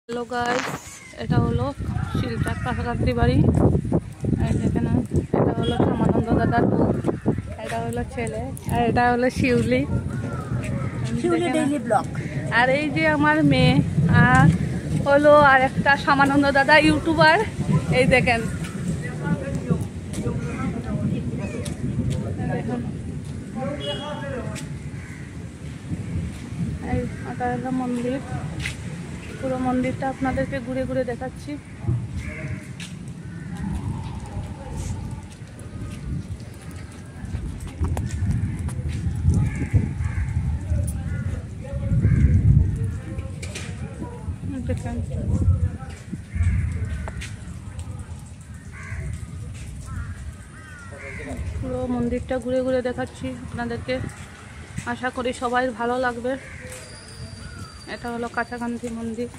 Hello guys, এটা হলো শিলচার কাছাকাছি বাড়ি। এই দেখেন, এটা হলো সমানন্দ দাদার বউ, এটা হলো ছেলে, আর এটা হলো শিউলি ডেইলি ব্লগ। আর এই যে আমার মেয়ে, আর হলো আর একটা সমানন্দ দাদা ইউটিউবার। এই দেখেন, এই এটা হলো মন্দির। পুরো মন্দিরটা আপনাদেরকে ঘুরে ঘুরে দেখাচ্ছি। দেখেন, পুরো মন্দিরটা ঘুরে ঘুরে দেখাচ্ছি আপনাদেরকে। আশা করি সবাই ভালো লাগবে। এটা হলো কাছাকাছি মন্দির।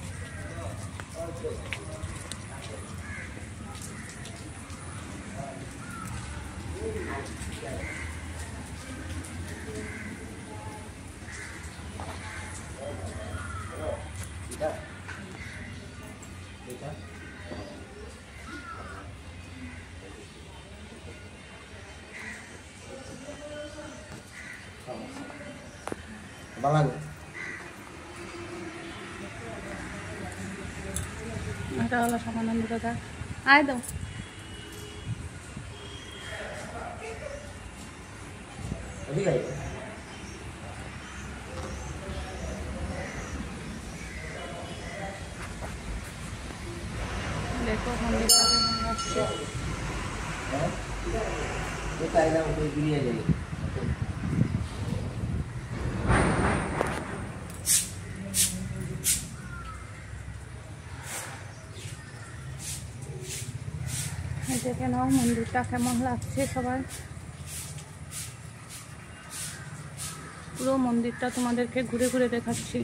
এটা হলো সমানন্দ দাদা। আয় দাও, দেখো মন্দিরটা কেমন আসছে। দেখে নাও মন্দিরটা কেমন লাগছে সবাই। পুরো মন্দিরটা তোমাদেরকে ঘুরে ঘুরে দেখাচ্ছি।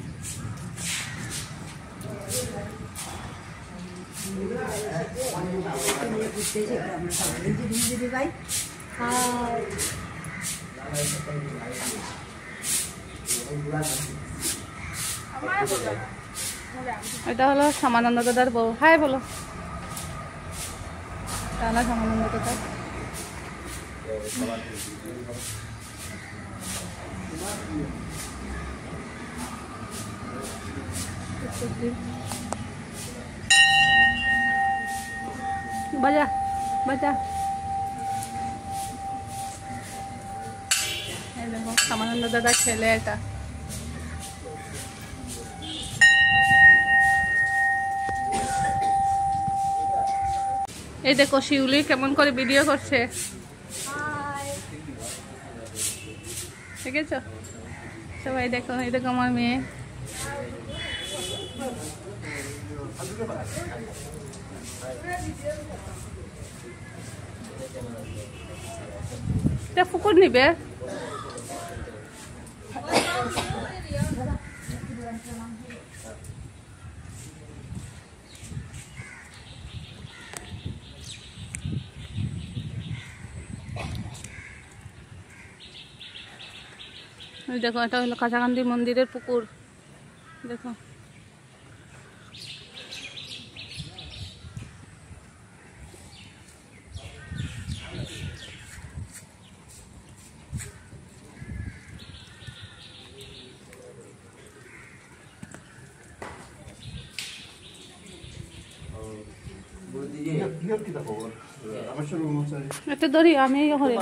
এটা হলো সমানন্দ দাদার বউ। হাই বলো। এটা সমানন্দ দাদা। বাজা বাজা। এই দেখো সমানন্দ দাদার ছেলে এটা। এই দেখো শিউলি কেমন করে ভিডিও করছে, ঠিক আছে সবাই দেখো। এই দেখো আমার মেয়ে। এটা ফুকুর নিবে। দেখো, এটা হলো কাছাকাছি মন্দিরের পুকুর। দেখো, এটা ধরি আমি করে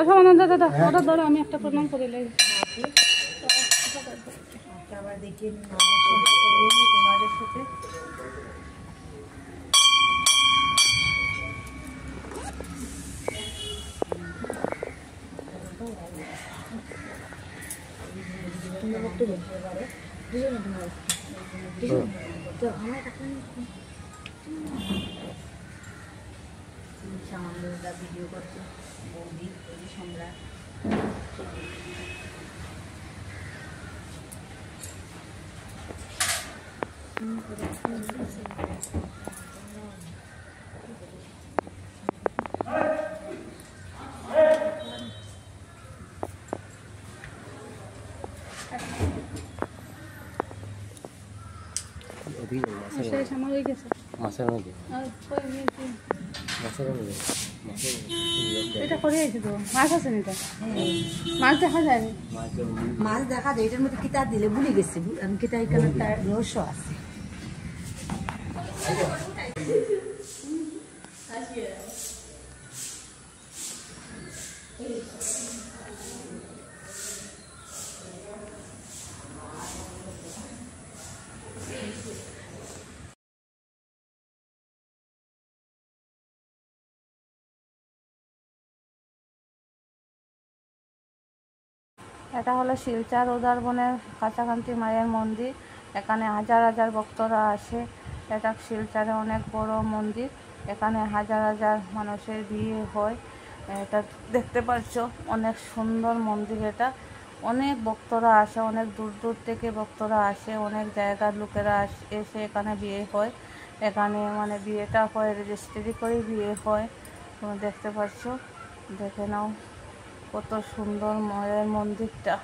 সমানন্দ দাদা, ওটা ধরো আমি একটা প্রণাম করে লাই। ভিডিও করছে বৌদি সম্রাট। সেই সময় হয়ে গেছে মাছের মধ্যে এটা করে আইছি তো মাছ আছে না মাছ দেখা যায় মাছ দেখা যায় এটার মধ্যে কিতা দিলে ভুলে গেছি আমি কিতা এখানে তার রহস্য আছে এটা হলো শিলচর উদারবনের কাছাকাছি মায়ের মন্দির। এখানে হাজার হাজার ভক্তরা আসে। এটা শিলচরে অনেক বড় মন্দির। এখানে হাজার হাজার মানুষের বিয়ে হয়। এটা দেখতে পাচ্ছ অনেক সুন্দর মন্দির। এটা অনেক ভক্তরা আসে, অনেক দূর দূর থেকে ভক্তরা আসে, অনেক জায়গার লোকেরা এসে এখানে বিয়ে হয়। এখানে মানে বিয়েটা হয় রেজিস্ট্রি করে বিয়ে হয়। তোমরা দেখতে পাচ্ছ, দেখে নাও কত সুন্দর মায়ের মন্দিরটা।